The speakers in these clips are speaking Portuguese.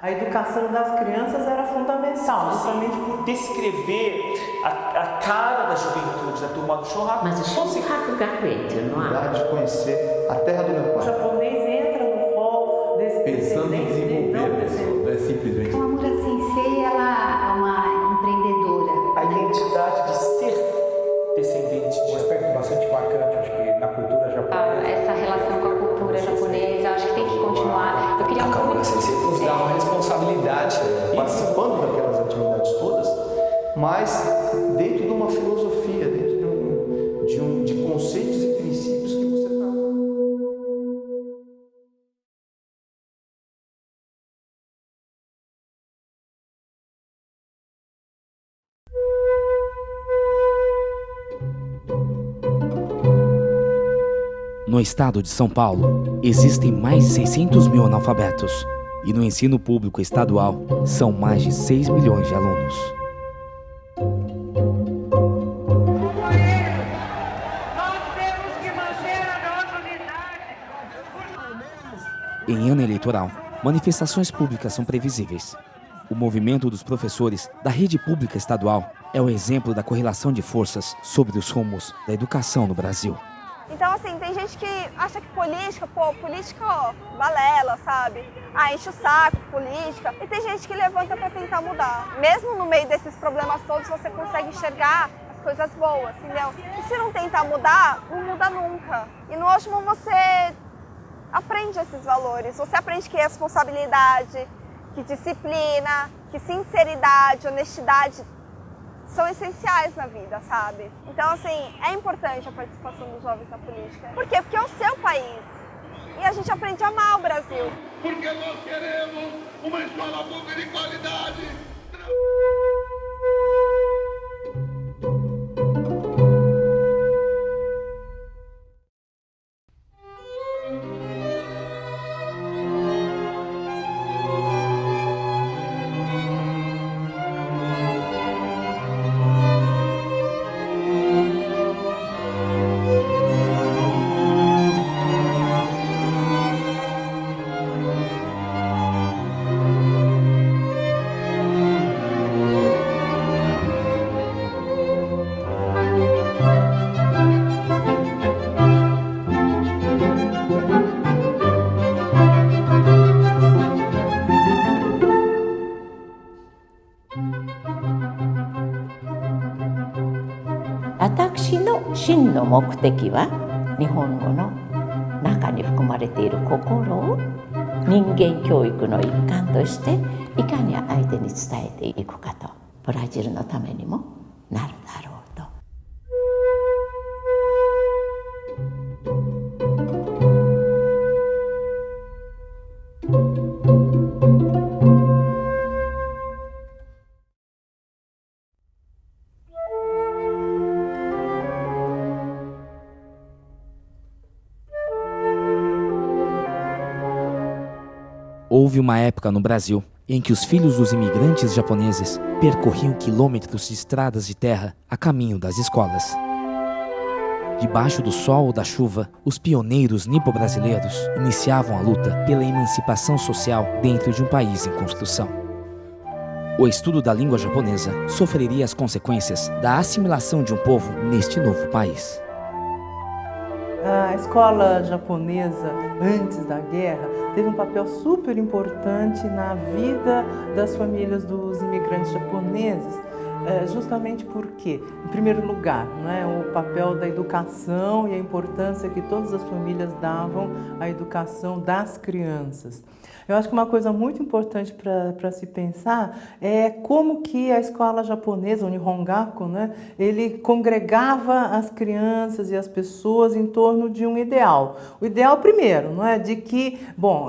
A educação das crianças era fundamental, justamente por descrever a cara da juventude, da turma do Shohaku. Mas o Shohaku Gakuei, não é? De conhecer a terra do meu pai. O japonês entra no rol desse pensando em desenvolver a pessoa, não é simplesmente. Então, a Mura Sensei, ela é uma empreendedora. A identidade de ser descendente de... Um aspecto bastante marcante, acho que na cultura japonesa. Essa relação com a cultura japonesa, acho que tem que continuar. Eu queria a Mura Sensei nos dá uma responsabilidade. Participando daquelas atividades todas, mas dentro de uma filosofia, dentro de conceitos e princípios que você está. No estado de São Paulo, existem mais de 600 mil analfabetos. E no ensino público estadual, são mais de 6 milhões de alunos. Em ano eleitoral, manifestações públicas são previsíveis. O movimento dos professores da rede pública estadual é o exemplo da correlação de forças sobre os rumos da educação no Brasil. Então, assim, tem gente que acha que política, ó, balela, sabe? Enche o saco, política. E tem gente que levanta para tentar mudar. Mesmo no meio desses problemas todos, você consegue enxergar as coisas boas, entendeu? E se não tentar mudar, não muda nunca. E no Osmo você aprende esses valores. Você aprende que responsabilidade, que disciplina, que sinceridade, honestidade são essenciais na vida, sabe? Então, assim, é importante a participação dos jovens na política. Por quê? Porque é o seu país. E a gente aprende a amar o Brasil. Porque nós queremos uma escola pública de qualidade. Watakushi no shin no mokuteki wa, Nihongo no naka ni fukumareている心を人間教育の一環としていかに相手に伝えていくかと、ブラジルのためにもなるだろうと。Houve uma época no Brasil em que os filhos dos imigrantes japoneses percorriam quilômetros de estradas de terra a caminho das escolas. Debaixo do sol ou da chuva, os pioneiros nipo-brasileiros iniciavam a luta pela emancipação social dentro de um país em construção. O estudo da língua japonesa sofreria as consequências da assimilação de um povo neste novo país. A escola japonesa, antes da guerra, teve um papel super importante na vida das famílias dos imigrantes japoneses, justamente porque, em primeiro lugar, o papel da educação e a importância que todas as famílias davam à educação das crianças. Eu acho que uma coisa muito importante para se pensar é como que a escola japonesa, o Nihongaku, ele congregava as crianças e as pessoas em torno de um ideal. O ideal primeiro, de que,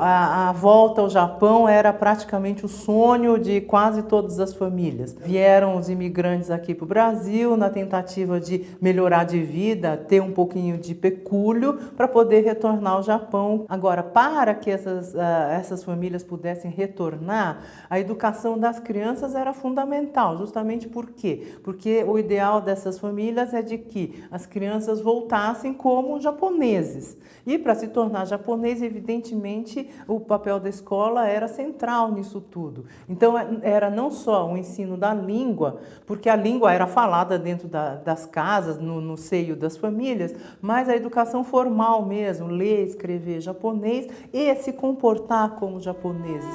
a volta ao Japão era praticamente o sonho de quase todas as famílias. Vieram os imigrantes imigrantes aqui para o Brasil, na tentativa de melhorar de vida, ter um pouquinho de pecúlio para poder retornar ao Japão. Agora, para que essas famílias pudessem retornar, a educação das crianças era fundamental. Justamente por quê? Porque o ideal dessas famílias é de que as crianças voltassem como japoneses. E para se tornar japonês, evidentemente, o papel da escola era central nisso tudo. Então, era não só o ensino da língua, porque a língua era falada dentro das casas, no seio das famílias, mas a educação formal mesmo, ler, escrever japonês e se comportar como japoneses.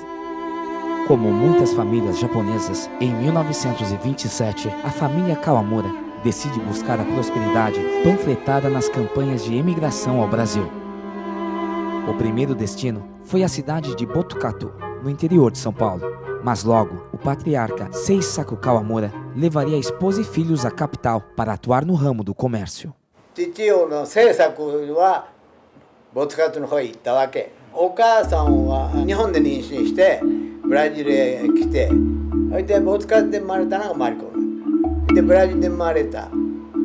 Como muitas famílias japonesas, em 1927, a família Kawamura decide buscar a prosperidade panfletada nas campanhas de emigração ao Brasil. O primeiro destino foi a cidade de Botucatu, no interior de São Paulo. Mas logo, o patriarca Seisaku Kawamura levaria a esposa e filhos à capital para atuar no ramo do comércio. 父親のSeisakuはボツカトの方へ行ったわけ。お母さんは日本で妊娠してブラジルへ来て、それでボツカトで生まれたのがマリコで、ブラジルで生まれた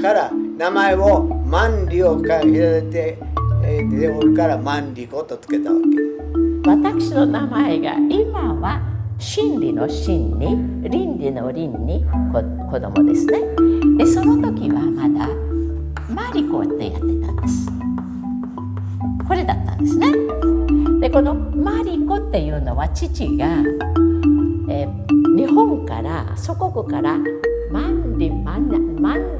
から名前をマンリを開いてでおるからマンリコとつけたわけ。私の名前が今は真理の真に倫理の倫に子供ですね。でその時はまだマリコってやってたんです。これだったんですね。でこのマリコっていうのは父が、日本から祖国から万里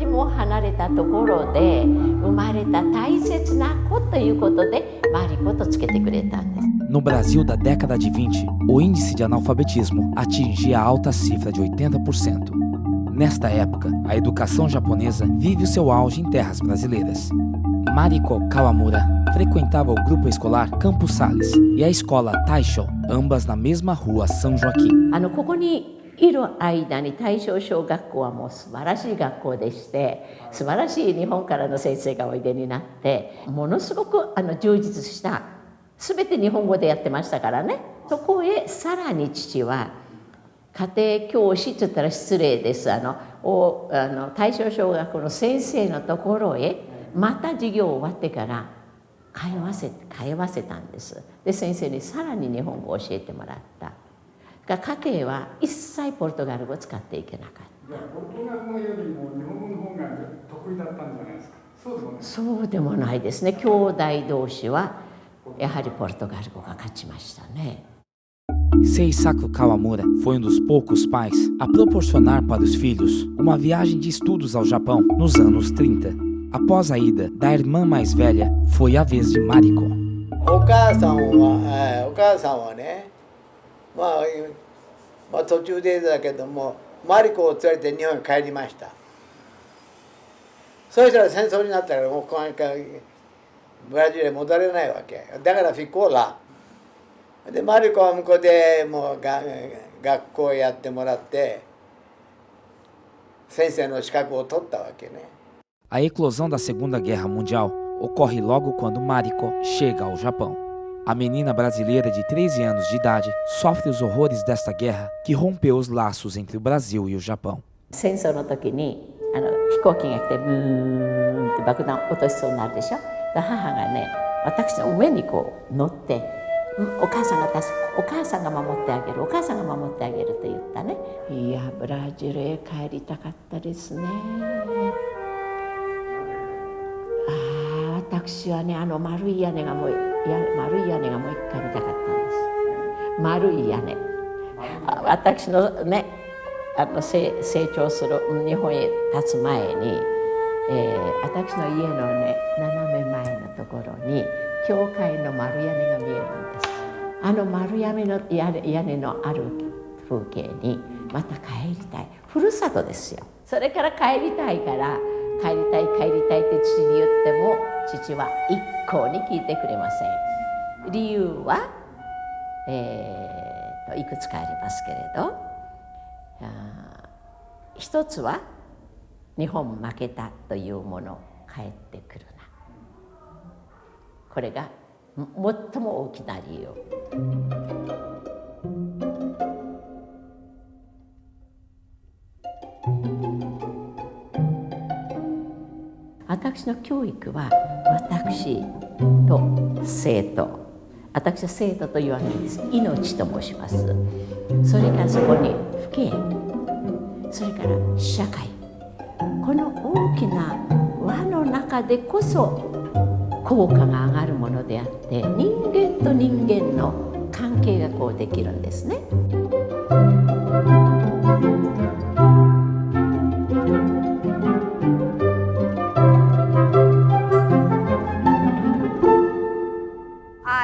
も離れたところで生まれた大切な子ということでマリコとつけてくれたんです。No Brasil da década de 20, o índice de analfabetismo atingia a alta cifra de 80%. Nesta época, a educação japonesa vive o seu auge em terras brasileiras. Mariko Kawamura frequentava o grupo escolar Campos Sales e a escola Taisho, ambas na mesma rua São Joaquim. ここにいる間に大正小学校はもう素晴らしい学校でして、素晴らしい日本からの先生がおいでになって、ものすごく充実した全て日本語でやってましたからね。そこへさらに父は家庭教師って言ったら失礼です。大正小学校の先生のところへまた授業終わってから通わせたんです。で先生にさらに日本語を教えてもらった。家計は一切ポルトガル語を使っていけなかった。ポルトガル語よりも日本語の方が得意だったんじゃないですか。そうでもないですね。兄弟同士はやはりポルトガル語が勝ちましたね。Seisaku Kawamura foi dos poucos pais a proporcionar para os filhos uma viagem de estudos ao Japão nos anos 30. Após a ida da irmã mais velha, foi a vez de Mariko. お母さんはね、まあ途中でだけどもマリコを連れて日本に帰りました。そしたら戦争になったからもうブラジルへ戻れないわけだからフィコーラでマリコは向こうでもう学校やってもらって先生の資格を取ったわけね。A eclosão da Segunda Guerra Mundial ocorre logo quando Mariko chega ao Japão. A menina brasileira de 13 anos de idade sofre os horrores desta guerra que rompeu os laços entre o Brasil e o Japão. 戦争の時に飛行機が来てブーンって爆弾落としそうになるでしょ。母がね、私の上にこう乗ってお母さんが守ってあげる、お母さんが守ってあげると言ったね。いやブラジルへ帰りたかったですね。私はね丸い屋根がもう一回見たかったんです。丸い屋根。私のね成長する日本へ立つ前に、私の家のね斜め前のところに教会の丸屋根が見えるんです。丸屋根のある風景にまた帰りたい。ふるさとですよ。それから帰りたいから帰りたいって父に言っても父は一向に聞いてくれません。理由は、いくつかありますけれど、一つは日本負けたというもの帰ってくるな。これが最も大きな理由。私の教育は私と生徒、私は生徒と言わないです。命と申します。それからそこに父兄、それから社会、この大きな輪の中でこそ効果が上がるものであって、人間と人間の関係がこうできるんですね。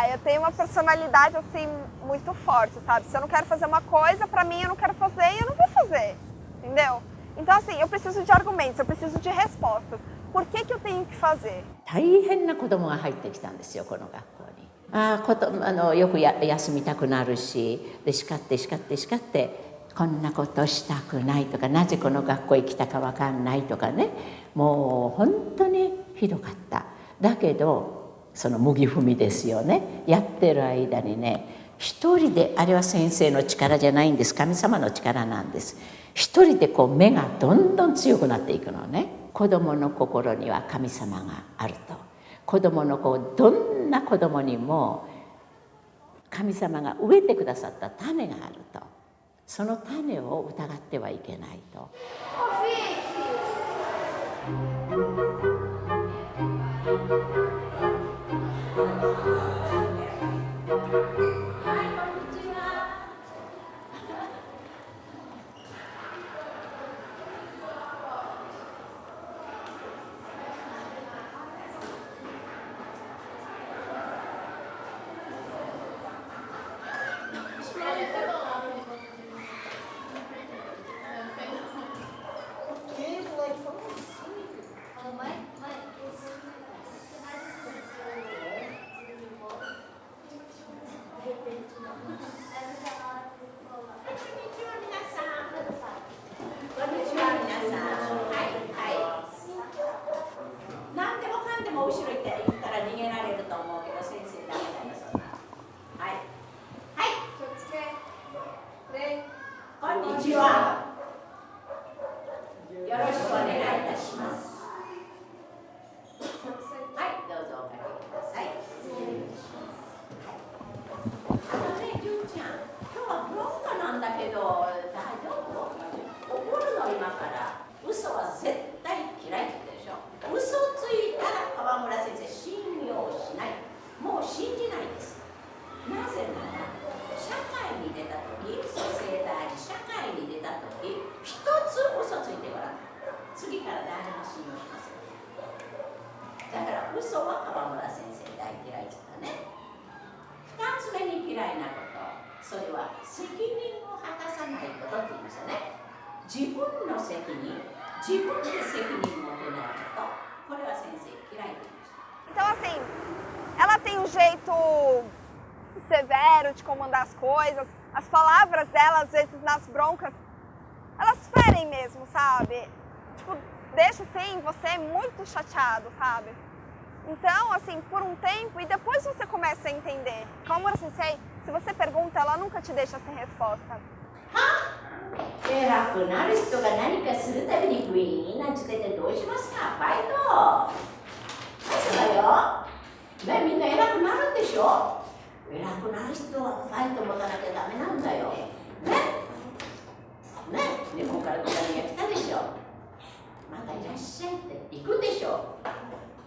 Eu tenho uma personalidade assim muito forte, sabe? Se eu não quero fazer uma coisa, pra mim eu não quero fazer e eu não vou fazer, entendeu? Então assim, eu preciso de argumentos, eu preciso de respostas. Por que eu tenho que fazer? 大変な子供が入ってきたんですよ、この学校に。よく休みたくなるし、で叱ってこんなことしたくないとか、なぜこの学校へ来たかわかんないとかね、もう本当にひどかった。だけどその麦踏みですよね。やってる間にね、一人で、あれは先生の力じゃないんです、神様の力なんです。一人でこう目がどんどん強くなっていくのね。子供の心には神様があると。子供のどんな子供にも神様が植えてくださった種があると。その種を疑ってはいけないと。Então assim, ela tem um jeito severo de comandar as coisas, as palavras dela às vezes nas broncas, elas ferem mesmo, sabe? Tipo, deixa assim você muito chateado, sabe? Então, assim, por um tempo, e depois você começa a entender. Como a sensei, se você pergunta, ela nunca te deixa sem resposta. 偉くなる人が何かするたびにグイーンなんつけてどうしますか？ファイト！そうだよ。ね、みんな偉くなるんでしょ？偉くなる人はファイト持たなきゃダメなんだよ。ね？ね？日本から手紙が来たでしょ。またいらっしゃいって行くでしょ。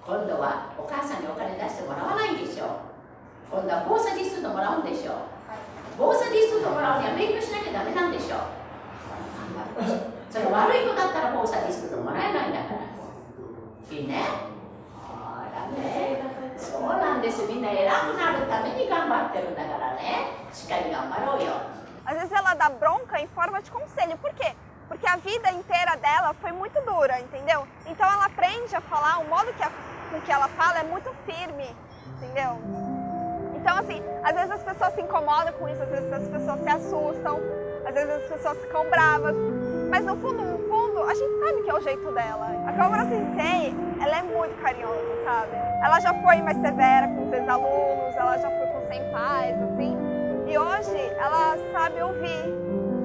今度はお母さんにお金出してもらわないんでしょ。今度は防災リストもらうんでしょ。防災リストもらうには勉強しなきゃダメなんでしょ。それ悪い子だったら防災リストもらえないんだから。いいね。あらね。そうなんです。みんな偉くなるために頑張ってるんだからね。しっかり頑張ろうよ。Às vezes ela dá bronca em forma de conselho. Por quê? Porque a vida inteira dela foi muito dura, entendeu? Então ela aprende a falar, o modo com que ela fala é muito firme, entendeu? Então assim, às vezes as pessoas se incomodam com isso, às vezes as pessoas se assustam, às vezes as pessoas ficam bravas, mas no fundo, a gente sabe que é o jeito dela. A Kawamura Sensei, ela é muito carinhosa, sabe? Ela já foi mais severa com os ex-alunos, ela já foi com os senpais, assim, e hoje ela sabe ouvir.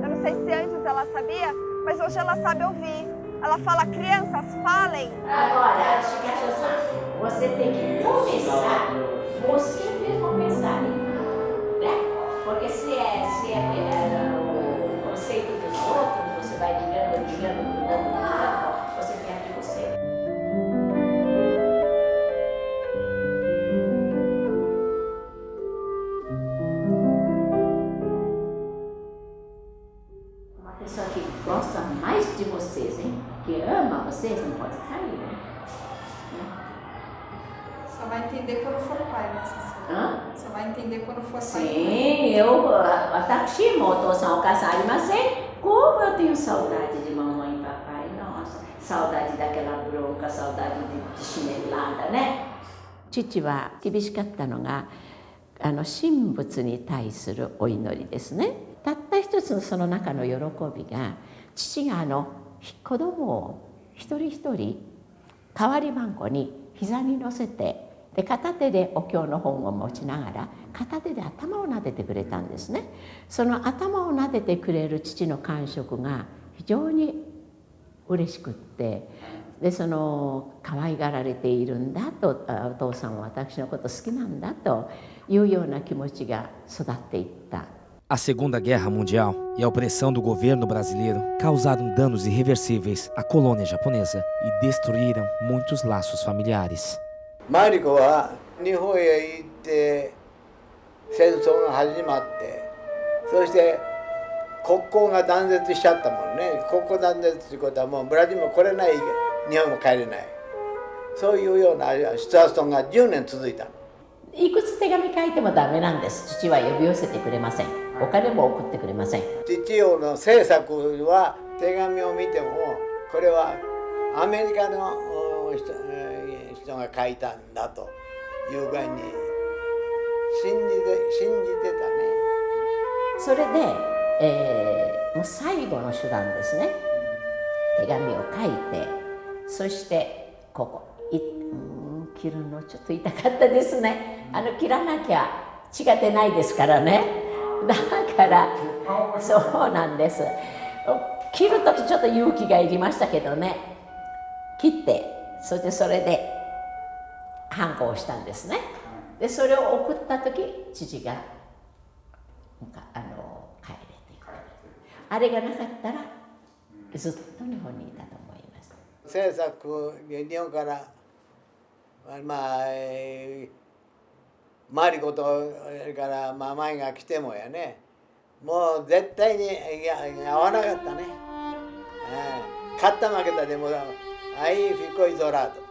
Eu não sei se antes ela sabia, mas hoje ela sabe ouvir. Ela fala, crianças, falem. Agora, Shigasho-san, você tem que começar, você mesmo pensar, né? Porque se é o conceito dos outros, você vai ligando, você tem aqui você. Uma pessoa que gosta mais de vocês, hein? Que ama vocês, não pode sair, né? Só vai entender quando for pai, né, Cecília? Só vai entender quando for pai. Sim, Watashi mo otou-san okasan arimasen. Como eu tenho saudade de mamãe e papai, nossa. Saudade daquela bronca, saudade de chinelada, né? 父は厳しかったのが神仏に対するお祈りですね。たった一つのその中の喜びが、父が子供を一人一人代わりばんこに膝に乗せて、で片手でお経の本を持ちながら片手で頭を撫でてくれたんですね。その頭を撫でてくれる父の感触が非常に嬉しくって、で可愛がられているんだと、お父さんは私のこと好きなんだというような気持ちが育っていった。A Segunda Guerra Mundial e a opressão do governo brasileiro causaram danos irreversíveis à colônia japonesa e destruíram muitos laços familiares. Mariko は日本へ行って戦争が始まって、そして国交が断絶しちゃったもんね。国交断絶ということはもうブラジルも来れない、日本も帰れない、そういうようなシチュエーションが10年続いたの。いくつ手紙書いてもダメなんです。父は呼び寄せてくれません。お金も送ってくれません。父親の政策は手紙を見ても、これはアメリカの人が書いたんだという具合に信じてたね。それで、もう最後の手段ですね。手紙を書いて、そしてここ切るのちょっと痛かったですね。切らなきゃ血が出ないですからね。だからそうなんです。切る時ちょっと勇気がいりましたけどね。切って、そしてそれで反抗したんですね。でそれを送った時、父が帰れていく。あれがなかったらずっと日本にいたと思います。政策、日本からマリコとから舞が来てもやね、もう絶対に合わなかったね。勝った負けたでもaí ficou isolado.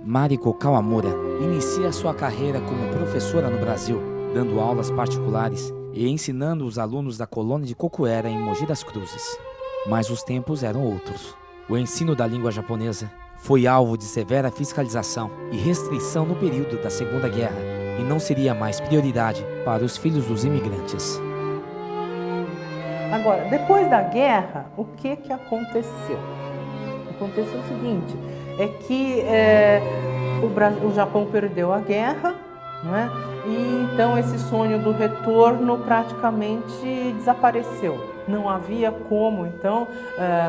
Mariko Kawamura inicia sua carreira como professora no Brasil, dando aulas particulares e ensinando os alunos da colônia de Kokuera em Mogi das Cruzes. Mas os tempos eram outros. O ensino da língua japonesa foi alvo de severa fiscalização e restrição no período da Segunda Guerra e não seria mais prioridade para os filhos dos imigrantes. Agora, depois da guerra, o que aconteceu? Aconteceu o seguinte, é que o Japão perdeu a guerra, não é? E então esse sonho do retorno praticamente desapareceu. Não havia como, então,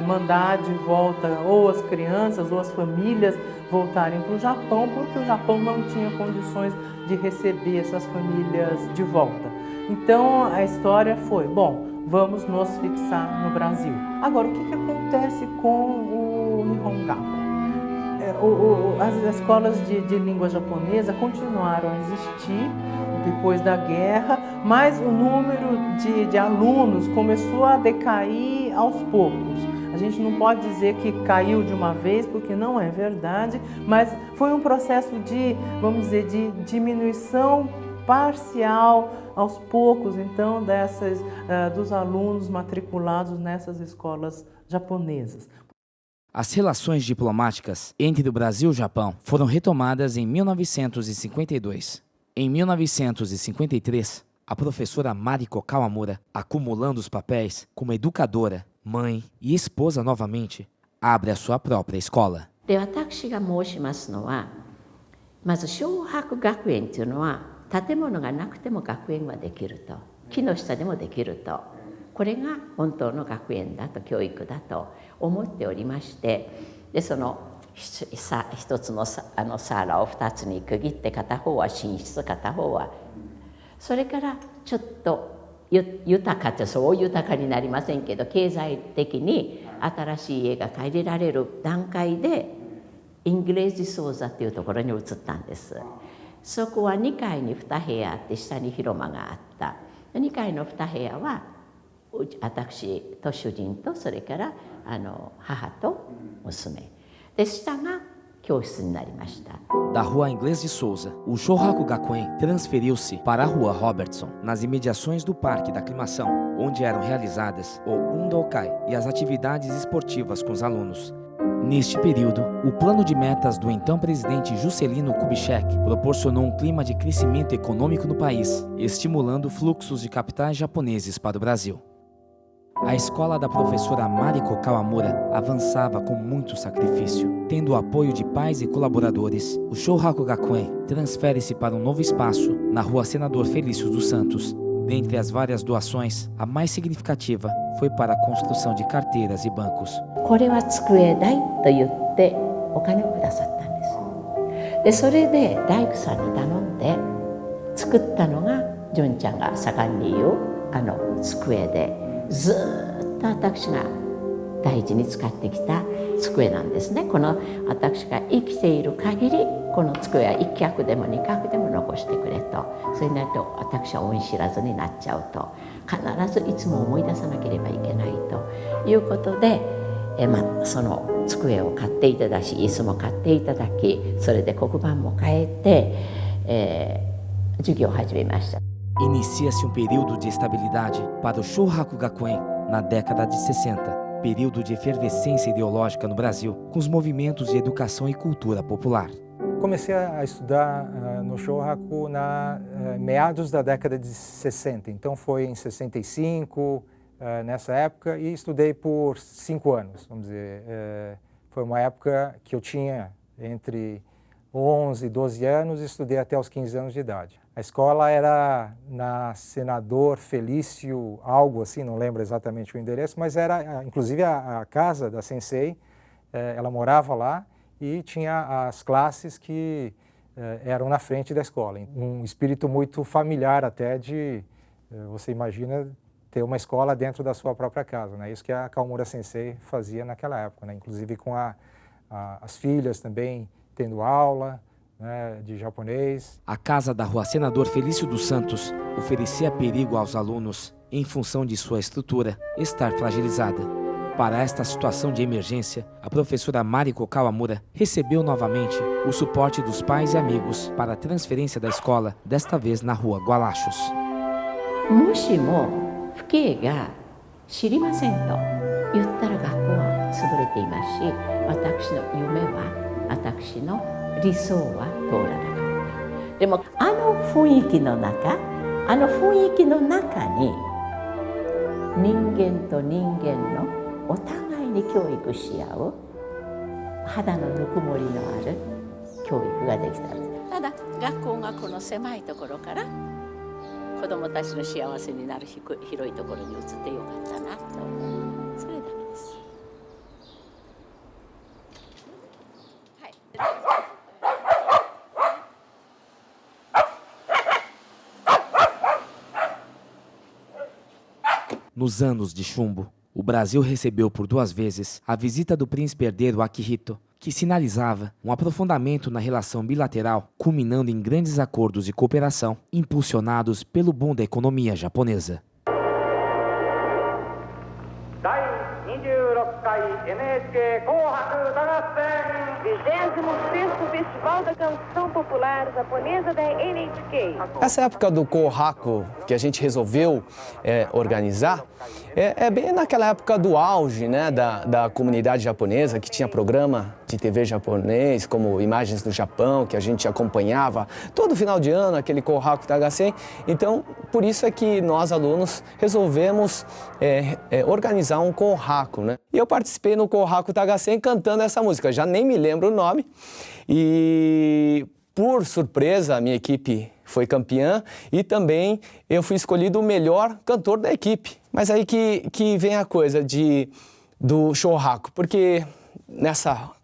mandar de volta ou as crianças ou as famílias voltarem para o Japão, porque o Japão não tinha condições de receber essas famílias de volta. Então, a história foi, bom, vamos nos fixar no Brasil. Agora, o que acontece com o Nihongaku? As escolas de língua japonesa continuaram a existir depois da guerra, mas o número de alunos começou a decair aos poucos. A gente não pode dizer que caiu de uma vez, porque não é verdade, mas foi um processo de, vamos dizer, de diminuição parcial aos poucos, então, dos alunos matriculados nessas escolas japonesas. As relações diplomáticas entre o Brasil e o Japão foram retomadas em 1952. Em 1953, a professora Mariko Kawamura, acumulando os papéis como educadora, mãe e esposa novamente, abre a sua própria escola. で、私が申しますのは、まず小博学園というのは建物がなくても学園はできると、木の下でもできると。これが本当の学園だと教育だと思っておりまして、でその一つのサーラを2つに区切って片方は寝室片方はそれからちょっと豊かってそう豊かになりませんけど経済的に新しい家が借りられる段階でイングレージソーザっていうところに移ったんです。そこは2階に2部屋あって下に広間があった。2階の2部屋は私と主人とそれから母と娘で下が教室になりました。 Da Rua Inglês de Souza, o Shohaku Gakuen transferiu-se para a Rua Robertson, nas imediações do Parque da Aclimação, onde eram realizadas o Undokai e as atividades esportivas com os alunos. Neste período, o plano de metas do então presidente Juscelino Kubitschek proporcionou um clima de crescimento econômico no país, estimulando fluxos de capitais japoneses para o Brasil. A escola da professora Mariko Kawamura avançava com muito sacrifício. Tendo o apoio de pais e colaboradores, o Shohaku Gakuen transfere-se para um novo espaço na Rua Senador Felício dos Santos. Dentre as várias doações, a mais significativa foi para a construção de carteiras e bancos. これは机代と言ってお金をくださったんです。でそれで大工さんに頼んで作ったのが純ちゃんが盛んに言う机で。ずっと私が大事に使ってきた机なんですね。この私が生きている限りこの机は1脚でも2脚でも残してくれと。それになると私は恩知らずになっちゃうと。必ずいつも思い出さなければいけないということで、その机を買っていただき椅子も買っていただき、それで黒板も変えて、授業を始めました。Inicia-se período de estabilidade para o Shohaku Gakuen na década de 60, período de efervescência ideológica no Brasil, com os movimentos de educação e cultura popular. Comecei a estudar no Shohaku meados da década de 60, então foi em 65, nessa época, e estudei por 5 anos, vamos dizer. Foi uma época que eu tinha entre 11 e 12 anos e estudei até os 15 anos de idade. A escola era na Senador Felício, algo assim, não lembro exatamente o endereço, mas era inclusive a casa da sensei, ela morava lá e tinha as classes que eram na frente da escola. Um espírito muito familiar até de, você imagina, ter uma escola dentro da sua própria casa, né? Isso que a Kawamura Sensei fazia naquela época, né? Inclusive com as filhas também tendo aula, né, de japonês. A casa da Rua Senador Felício dos Santos oferecia perigo aos alunos em função de sua estrutura estar fragilizada. Para esta situação de emergência, a professora Mariko Kawamura recebeu novamente o suporte dos pais e amigos para a transferência da escola, desta vez na Rua Gualachos. もしも父兄が知りませんと言ったら学校は潰れていますし、私の夢は私の理想は通らなかった。でも雰囲気の中に人間と人間のお互いに教育し合う肌のぬくもりのある教育ができたんです。ただ学校がこの狭いところから子どもたちの幸せになる広いところに移ってよかったなと思う。それだけです。Nos anos de chumbo, o Brasil recebeu por 2 vezes a visita do príncipe herdeiro Akihito, que sinalizava um aprofundamento na relação bilateral, culminando em grandes acordos de cooperação impulsionados pelo boom da economia japonesa. Festival da Canção Popular Japonesa da NHK. Essa época do Kohaku que a gente resolveu organizar é bem naquela época do auge, né, da comunidade japonesa, que tinha programa de TV japonês, como Imagens do Japão, que a gente acompanhava todo final de ano, aquele Kohaku Tagasen. Então, por isso é que nós, alunos, resolvemos organizar um Kohaku, né? E eu participei no Kohaku Tagasen cantando essa música, já nem me lembro o nome. E, por surpresa, a minha equipe foi campeã e também eu fui escolhido o melhor cantor da equipe. Mas aí que vem a coisa do shohaku, porque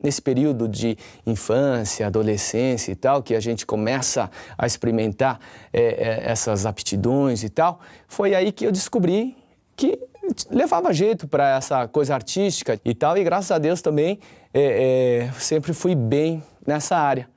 nesse período de infância, adolescência e tal, que a gente começa a experimentar essas aptidões e tal, foi aí que eu descobri que levava jeito para essa coisa artística e tal, e graças a Deus também sempre fui bem nessa área.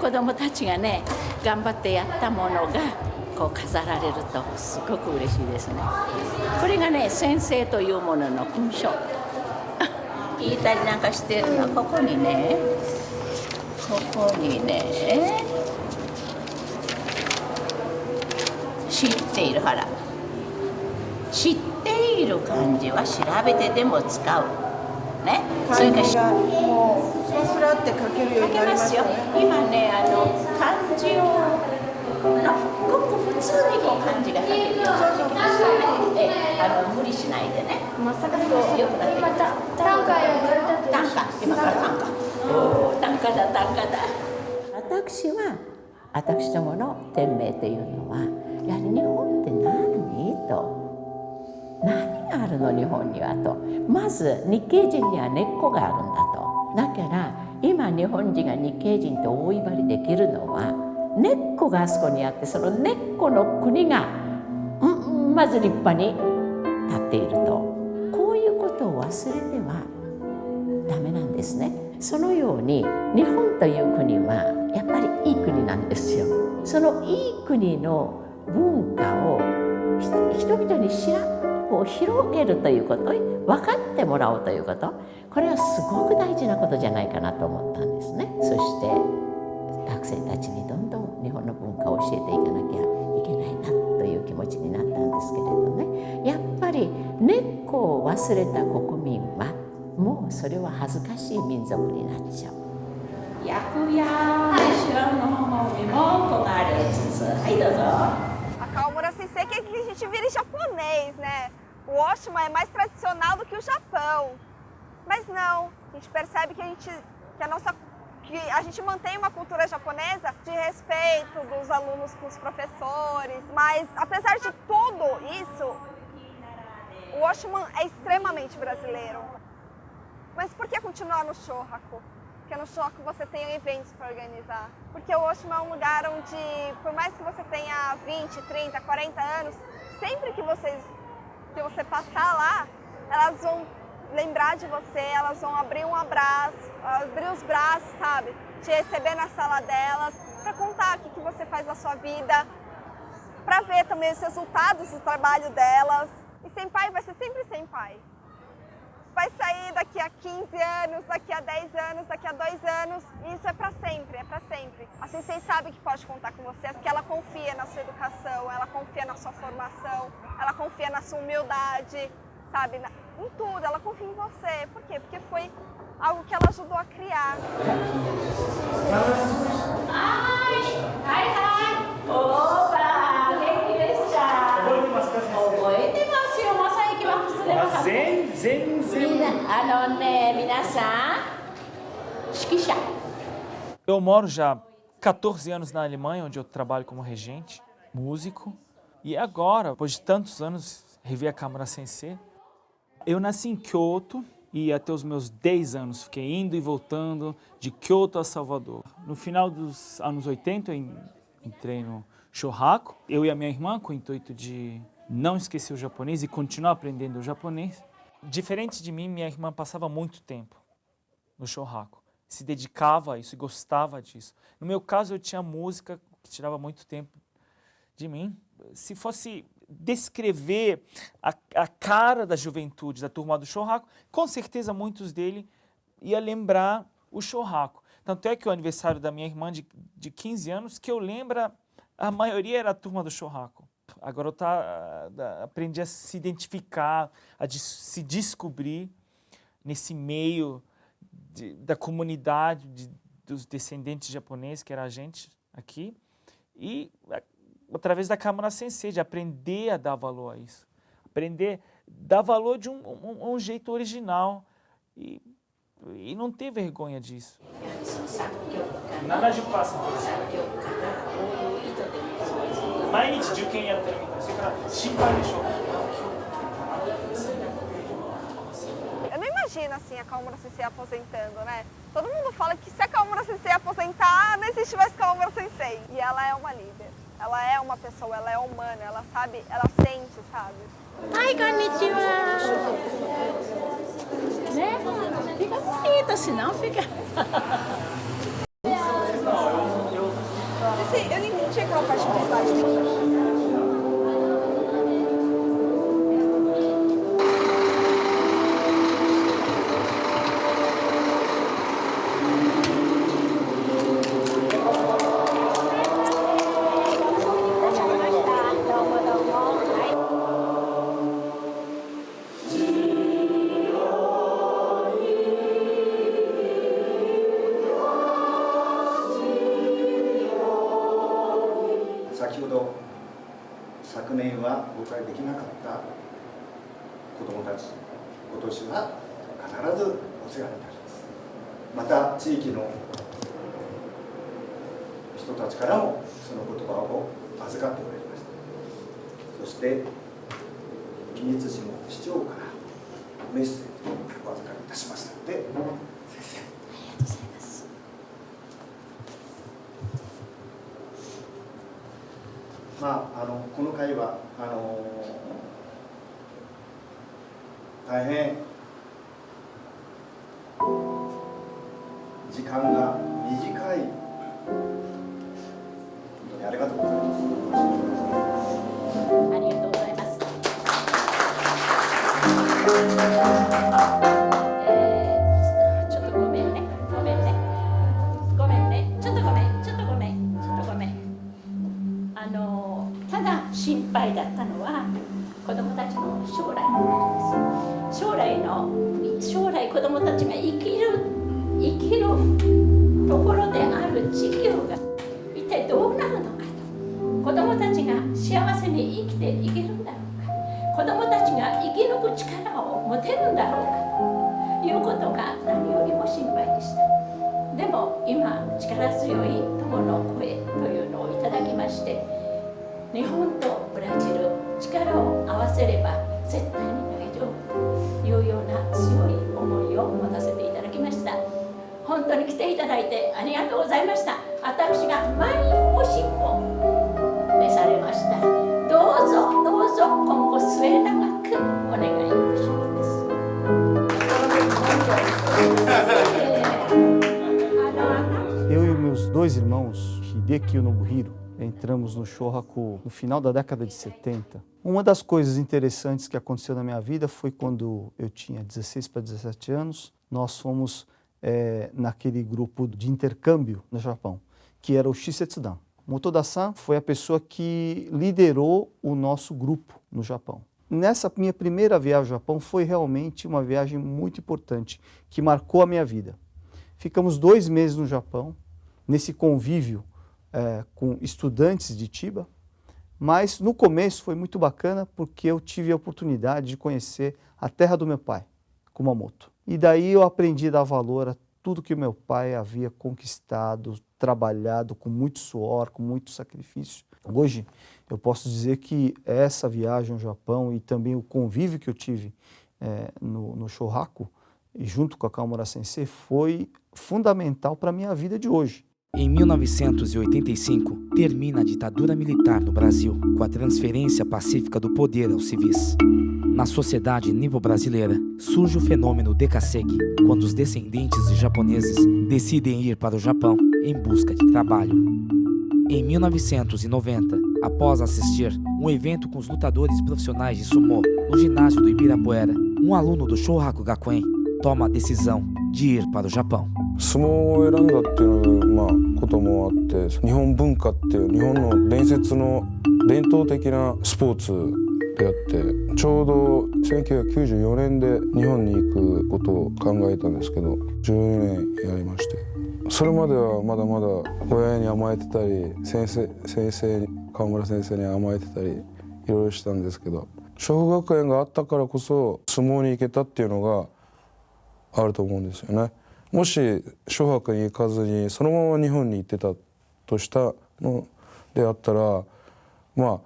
子供たちがね頑張ってやったものがこう飾られるとすごく嬉しいですね。これがね先生というものの勲章聞いたりなんかしてるのはここにね知っているから知っている漢字は調べてでも使うね。それからもうスラスラって書けるようになりましたね。今ね漢字をごく普通にこう漢字が書けるようになってきましたね。無理しないでね。まさかよくなってきました。短歌今から短歌。短歌だ。私どもの店名というのはやはり日本って何があるの日本にはと。まず日系人には根っこがあるんだと。だから今日本人が日系人と大威張りできるのは根っこがあそこにあって、その根っこの国がまず立派に立っていると。こういうことを忘れてはダメなんですね。そのように日本という国はやっぱりいい国なんですよ。そのいい国の文化を人々に広げるということ、分かってもらおうということ、これはすごく大事なことじゃないかなと思ったんですね。そして学生たちにどんどん日本の文化を教えていかなきゃいけないなという気持ちになったんですけれどね。やっぱり根っこを忘れた国民はもうそれは恥ずかしい民族になっちゃう。役や後ろの方にも焦がれつつ、はいどうぞ。A Kawamura Sensei quer que a gente vire japonês, né? O Oshima é mais tradicional do que o Japão. Mas não, a gente percebe que a gente mantém uma cultura japonesa de respeito dos alunos com os professores. Mas apesar de tudo isso, o Oshima é extremamente brasileiro. Mas por que continuar no Shohaku? Porque no Shohaku você tem eventos para organizar. Porque o Oshima é um lugar onde, por mais que você tenha 20, 30, 40 anos, sempre que você passar lá, elas vão lembrar de você, elas vão abrir um abraço, abrir os braços, sabe? Te receber na sala delas, para contar o que você faz na sua vida, para ver também os resultados do trabalho delas. E senpai vai ser sempre senpai. Vai sair daqui a 15 anos, daqui a 10 anos, daqui a 2 anos, e isso é para sempre, é para sempre. A Sensei sabe que pode contar com você, porque ela confia na sua educação, ela confia na sua formação, ela confia na sua humildade, sabe? Em tudo, ela confia em você. Por quê? Porque foi algo que ela ajudou a criar. Eu moro já 14 anos na Alemanha, onde eu trabalho como regente, músico. E agora, depois de tantos anos, revi a Kawamura Sensei. Eu nasci em Kyoto e até os meus 10 anos fiquei indo e voltando de Kyoto a Salvador. No final dos anos 80, eu entrei no Shohaku. Eu e a minha irmã, com o intuito de não esquecer o japonês e continuar aprendendo o japonês. Diferente de mim, minha irmã passava muito tempo no Shohaku. Se dedicava a isso e gostava disso. No meu caso, eu tinha música que tirava muito tempo de mim. Se fosse descrever a cara da juventude da turma do Shohaku, com certeza muitos dele ia lembrar o Shohaku. Tanto é que o aniversário da minha irmã de 15 anos, que eu lembro, a maioria era a turma do Shohaku. Agora eu aprendi a se identificar, se descobrir nesse meio da comunidade dos descendentes japoneses, que era a gente aqui, e através da Kamura Sensei, de aprender a dar valor a isso. Aprender a dar valor de um jeito original e não ter vergonha disso. Nada de passa por isso. Eu não imagino assim a Kamura Sensei aposentando, né? Todo mundo fala que se a Kamura Sensei aposentar, não existe mais Kamura Sensei. E ela é uma líder. Ela é uma pessoa, ela é humana, ela sabe, ela sente, sabe? Ai, konnichiwa! Né? Fica bonita, senão fica... Eu não entendi aquela parte do slide. Eu e meus dois irmãos, Hideki e Nobuhiro, entramos no Shohaku no final da década de 70. Uma das coisas interessantes que aconteceu na minha vida foi quando eu tinha 16 para 17 anos, nós fomos naquele grupo de intercâmbio no Japão, que era o Shisetsudan. Motoda-san foi a pessoa que liderou o nosso grupo no Japão. Nessa minha primeira viagem ao Japão foi realmente uma viagem muito importante, que marcou a minha vida. Ficamos 2 meses no Japão, nesse convívio com estudantes de Chiba, mas no começo foi muito bacana porque eu tive a oportunidade de conhecer a terra do meu pai, Kumamoto. E daí eu aprendi a dar valor a tudo que o meu pai havia conquistado, trabalhado com muito suor, com muito sacrifício. Hoje eu posso dizer que essa viagem ao Japão e também o convívio que eu tive no Shohaku, junto com a Kamura Sensei, foi fundamental para a minha vida de hoje. Em 1985, termina a ditadura militar no Brasil, com a transferência pacífica do poder aos civis. Na sociedade nipo-brasileira, surge o fenômeno Dekaseki, quando os descendentes de japoneses decidem ir para o Japão em busca de trabalho. Em 1990, Após assistir um evento com os lutadores profissionais de sumô no ginásio do Ibirapuera, um aluno do Shohaku Gakuen toma a decisão de ir para o Japão. 相撲を選んだっていうこともあって、日本文化っていう日本の伝統的なスポーツであって、ちょうど1994年で日本に行くことを考えたんですけど、12年やりまして、それまではまだまだ親に甘えてたり、川村先生に甘えてたりいろいろしたんですけど、湘北学園があったからこそ相撲に行けたっていうのがあると思うんですよね。もし湘北に行かずにそのまま日本に行ってたとしたのであったら、も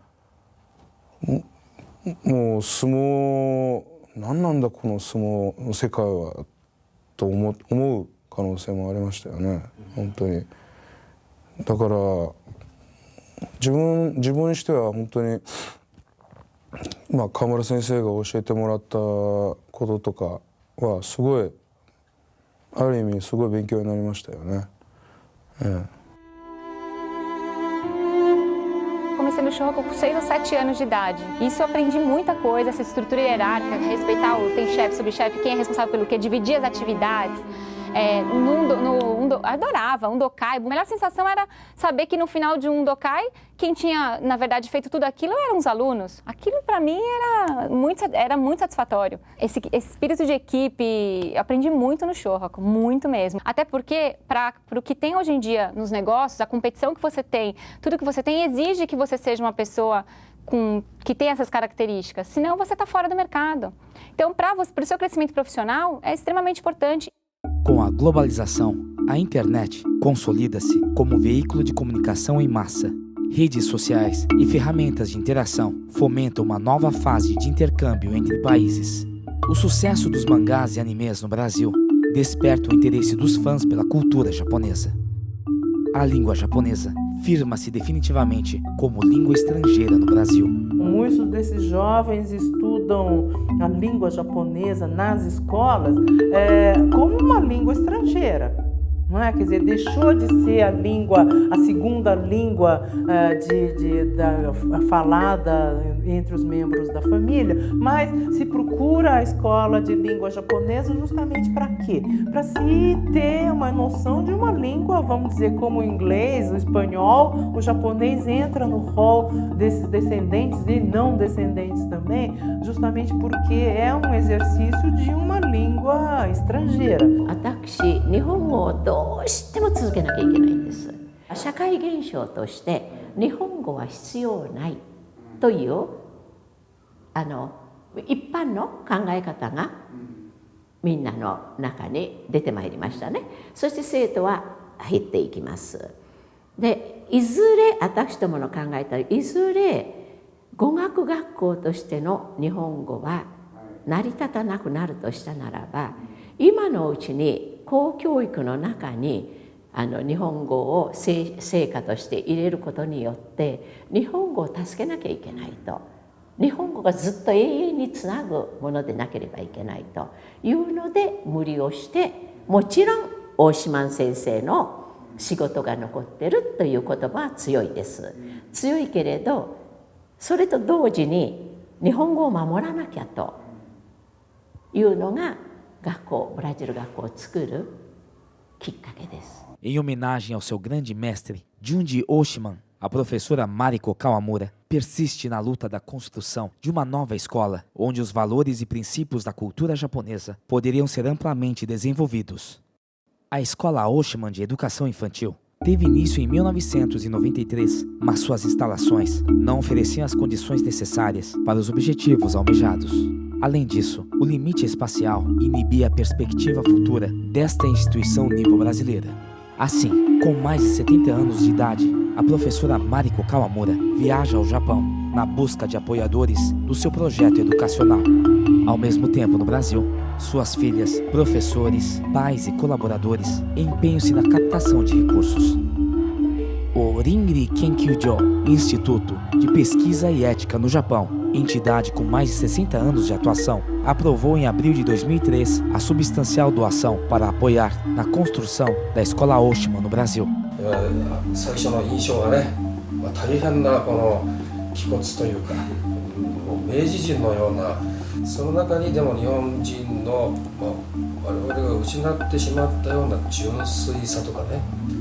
う相撲何なんだこの相撲の世界はと思う可能性もありましたよね、本当に。だから自分にしては本当に、川村先生が教えてもらったこととかはすごい、ある意味すごい勉強になりましたよね。Comecei no Shohaku com 6 ou 7 anos de idade. Isso eu aprendi muita coisa, essa estrutura hierárquica, respeitar tem chefe, subchefe, quem é responsável pelo quê, dividir as atividades. Adorava um dokai. A melhor sensação era saber que no final de um dokai, quem tinha, na verdade, feito tudo aquilo eram os alunos. Aquilo, para mim, era muito satisfatório. Esse espírito de equipe, eu aprendi muito no Shohaku, muito mesmo. Até porque, para o que tem hoje em dia nos negócios, a competição que você tem, tudo que você tem exige que você seja uma pessoa que tem essas características. Senão, você está fora do mercado. Então, para o seu crescimento profissional, é extremamente importante. Com a globalização, a internet consolida-se como veículo de comunicação em massa. Redes sociais e ferramentas de interação fomentam uma nova fase de intercâmbio entre países. O sucesso dos mangás e animes no Brasil desperta o interesse dos fãs pela cultura japonesa. A língua japonesa firma-se definitivamente como língua estrangeira no Brasil. Muitos desses jovens estudam a língua japonesa nas escolas como uma língua estrangeira. Não é? Quer dizer, deixou de ser a segunda língua falada entre os membros da família, mas se procura a escola de língua japonesa justamente para quê? Para se ter uma noção de uma língua, vamos dizer, como o inglês, o espanhol, o japonês entra no rol desses descendentes e não descendentes também, justamente porque é um exercício de uma língua estrangeira. どうしても続けなきゃいけないんです。社会現象として日本語は必要ないという一般の考え方がみんなの中に出てまいりましたね。そして生徒は減っていきます。でいずれ私どもの考えたらいずれ語学学校としての日本語は成り立たなくなるとしたならば、今のうちに公教育の中に日本語を成果として入れることによって日本語を助けなきゃいけないと、日本語がずっと永遠につなぐものでなければいけないというので無理をして、もちろん大島先生の仕事が残ってるという言葉は強いです。強いけれどそれと同時に日本語を守らなきゃというのがブラジル学校を作るきっかけです。Em homenagem ao seu grande mestre, Junji Oshiman, a professora Mariko Kawamura persiste na luta da construção de uma nova escola, onde os valores e princípios da cultura japonesa poderiam ser amplamente desenvolvidos. A Escola Oshiman de Educação Infantil teve início em 1993, mas suas instalações não ofereciam as condições necessárias para os objetivos almejados. Além disso, o limite espacial inibia a perspectiva futura desta instituição nipo-brasileira. Assim, com mais de 70 anos de idade, a professora Mariko Kawamura viaja ao Japão na busca de apoiadores do seu projeto educacional. Ao mesmo tempo, no Brasil, suas filhas, professores, pais e colaboradores empenham-se na captação de recursos. O Ringri Kenkyujo, Instituto de Pesquisa e Ética no Japão, entidade com mais de 60 anos de atuação, aprovou em abril de 2003 a substancial doação para apoiar na construção da Escola Oshiman no Brasil. 最初の印象がね、大変なこの気骨というか、もう明治人のような、その中にでも日本人の、我々が失ってしまったような純粋さとかね、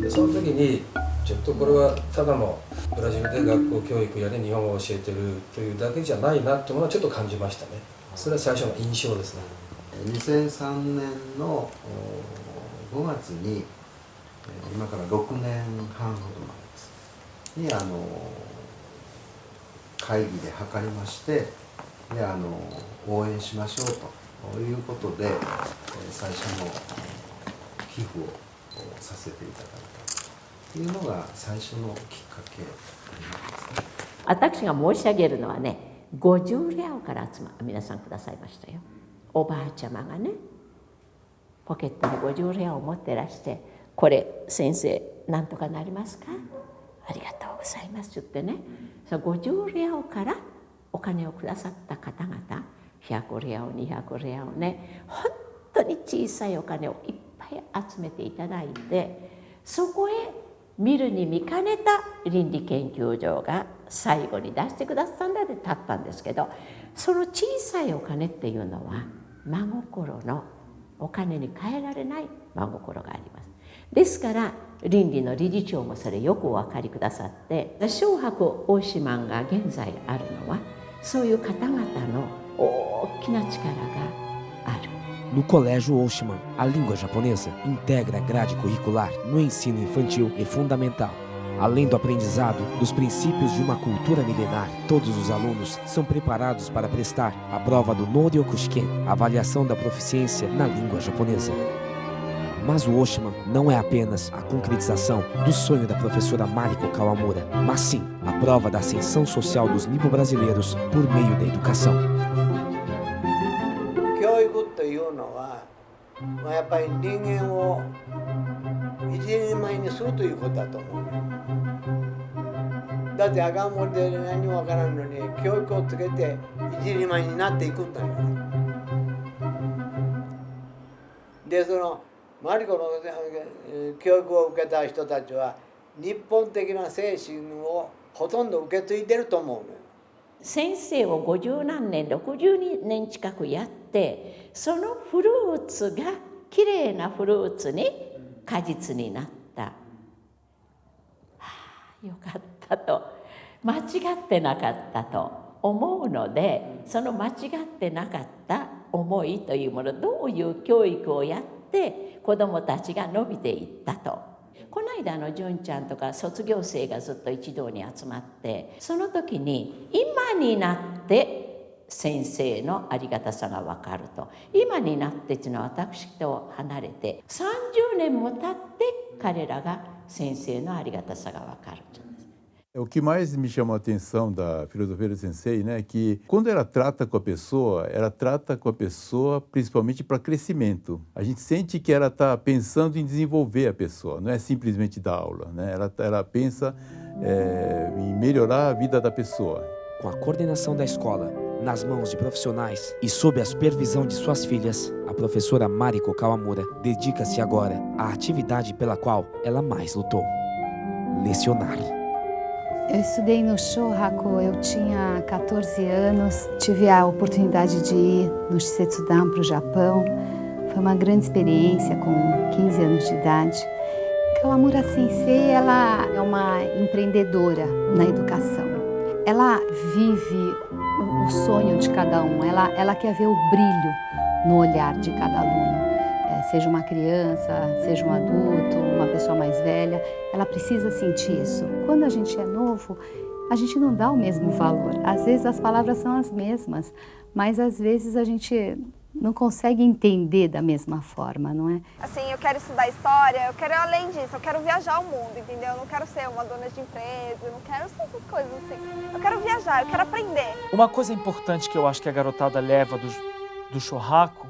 その時にちょっとこれはただのブラジルで学校教育や日本語を教えてるというだけじゃないなっていうものはちょっと感じましたね。それは最初の印象ですね。2003年の5月に今から6年半ほど前ですに会議で諮りまして、で応援しましょうということで最初の寄付をさせていただいたというのが最初のきっかけになりますね。私が申し上げるのはね、50レアから皆さんくださいましたよ。おばあちゃまがね、ポケットに50レアを持ってらして、これ先生なんとかなりますか、ありがとうございますってね、その50レアからお金をくださった方々、100レアを200レアをね、本当に小さいお金をいっぱい集めていただいて、そこへ見るに見かねた倫理研究所が最後に出してくださったんだで立ったんですけど、その小さいお金っていうのは真心のお金に換えられない真心があります。ですから倫理の理事長もそれよくお分かりくださって、小博大島が現在あるのはそういう方々の大きな力がある。No Colégio Oshiman, a língua japonesa integra a grade curricular no ensino infantil e fundamental. Além do aprendizado dos princípios de uma cultura milenar, todos os alunos são preparados para prestar a prova do Noryokushiken, avaliação da proficiência na língua japonesa. Mas o Oshiman não é apenas a concretização do sonho da professora Mariko Kawamura, mas sim a prova da ascensão social dos nipo-brasileiros por meio da educação. 教育というのは、やっぱり人間を一人前にするということだと思う。だって赤ん坊で何もわからんのに教育をつけて一人前になっていくんだよ。でそのマリコの教育を受けた人たちは日本的な精神をほとんど受け継いでると思うのよ。先生を50何年60年近くやって、そのフルーツがきれいなフルーツに果実になった。よかったと、間違ってなかったと思うので、その間違ってなかった思いというもの、どういう教育をやって子どもたちが伸びていったと。この間の純ちゃんとか卒業生がずっと一堂に集まって、その時に今になって先生のありがたさが分かると。今になってっていうのは私と離れて30年も経って彼らが先生のありがたさが分かる。O que mais me chamou a atenção da filosofia do Sensei, né, é que quando ela trata com a pessoa principalmente para crescimento. A gente sente que ela está pensando em desenvolver a pessoa, não é simplesmente dar aula, né? Ela pensa em melhorar a vida da pessoa. Com a coordenação da escola nas mãos de profissionais e sob a supervisão de suas filhas, a professora Mariko Kawamura dedica-se agora à atividade pela qual ela mais lutou: lecionar. Eu estudei no Shohaku, eu tinha 14 anos, tive a oportunidade de ir no Shisetsudan para o Japão. Foi uma grande experiência com 15 anos de idade. Kawamura Sensei, ela é uma empreendedora na educação. Ela vive o sonho de cada um, ela quer ver o brilho no olhar de cada aluno. Seja uma criança, seja um adulto, uma pessoa mais velha, ela precisa sentir isso. Quando a gente é novo, a gente não dá o mesmo valor. Às vezes as palavras são as mesmas, mas às vezes a gente não consegue entender da mesma forma, não é? Assim, eu quero estudar história, eu quero além disso, eu quero viajar o mundo, entendeu? Eu não quero ser uma dona de empresa, eu não quero ser essas coisas assim. Eu quero viajar, eu quero aprender. Uma coisa importante que eu acho que a garotada leva do Shohaku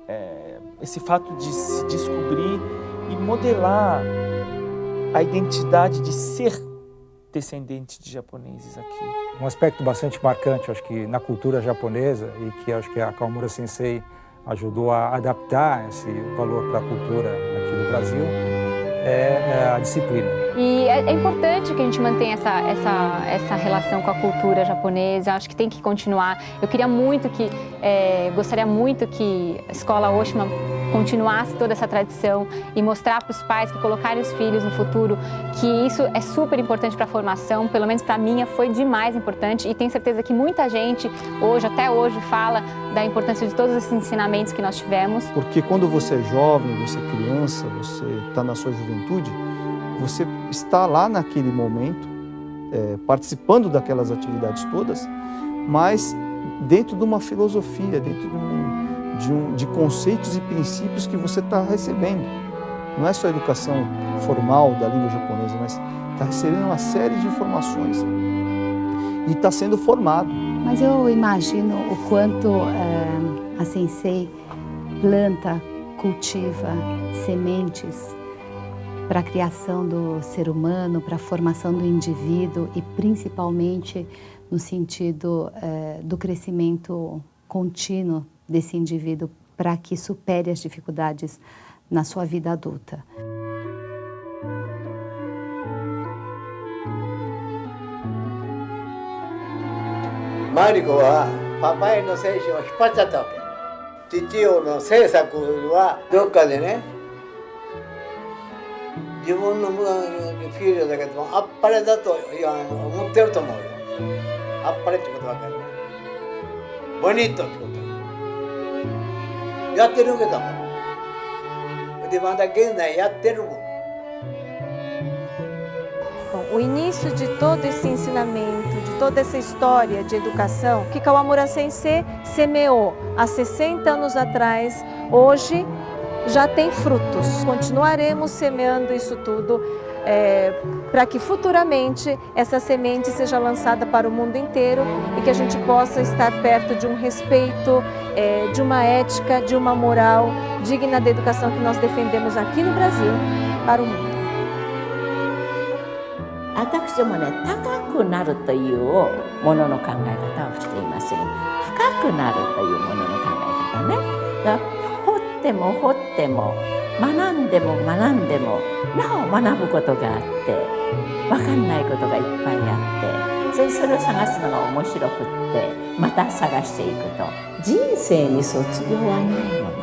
é esse fato de se descobrir e modelar a identidade de ser descendente de japoneses aqui. Um aspecto bastante marcante, acho que na cultura japonesa, e que acho que a Kawamura Sensei ajudou a adaptar esse valor para a cultura aqui do Brasil, é a disciplina. E é importante que a gente mantenha essa relação com a cultura japonesa, acho que tem que continuar. Eu queria muito gostaria muito que a escola Oshima continuasse toda essa tradição e mostrar para os pais que colocarem os filhos no futuro que isso é super importante para a formação, pelo menos para a minha foi demais importante e tenho certeza que muita gente hoje, até hoje, fala da importância de todos esses ensinamentos que nós tivemos. Porque quando você é jovem, você é criança, você está na sua juventude, você está lá naquele momento, participando daquelas atividades todas, mas dentro de uma filosofia, dentro de conceitos e princípios que você está recebendo. Não é só a educação formal da língua japonesa, mas está recebendo uma série de informações e está sendo formado. Mas eu imagino o quanto a Sensei planta, cultiva sementes para a criação do ser humano, para a formação do indivíduo e principalmente no sentido do crescimento contínuo desse indivíduo para que supere as dificuldades na sua vida adulta. Mariko はパパへの精神を引っ張っちゃったわけ。父親の政策はどっかでね、自分のフィールドだけどもあっぱれだと思ってると思うよ。あっぱれってことわかるね。ボニットってこと。やってるわけだもん。でまだ現在やってるもん。 O início de todo esse ensinamento, de toda essa história de educação que Kawamura Sensei semeou há 60 anos atrás, hoje já tem frutos. Continuaremos semeando isso tudo para que futuramente essa semente seja lançada para o mundo inteiro e que a gente possa estar perto de um respeito, de uma ética, de uma moral digna da educação que nós defendemos aqui no Brasil para o mundo. 私どもね、高くなるというものの考え方をしていません。深くなるというものの考え方ね。だから掘っても掘っても学んでも学んでもなお学ぶことがあって分かんないことがいっぱいあってそれを探すのが面白くってまた探していくと人生に卒業はないもの。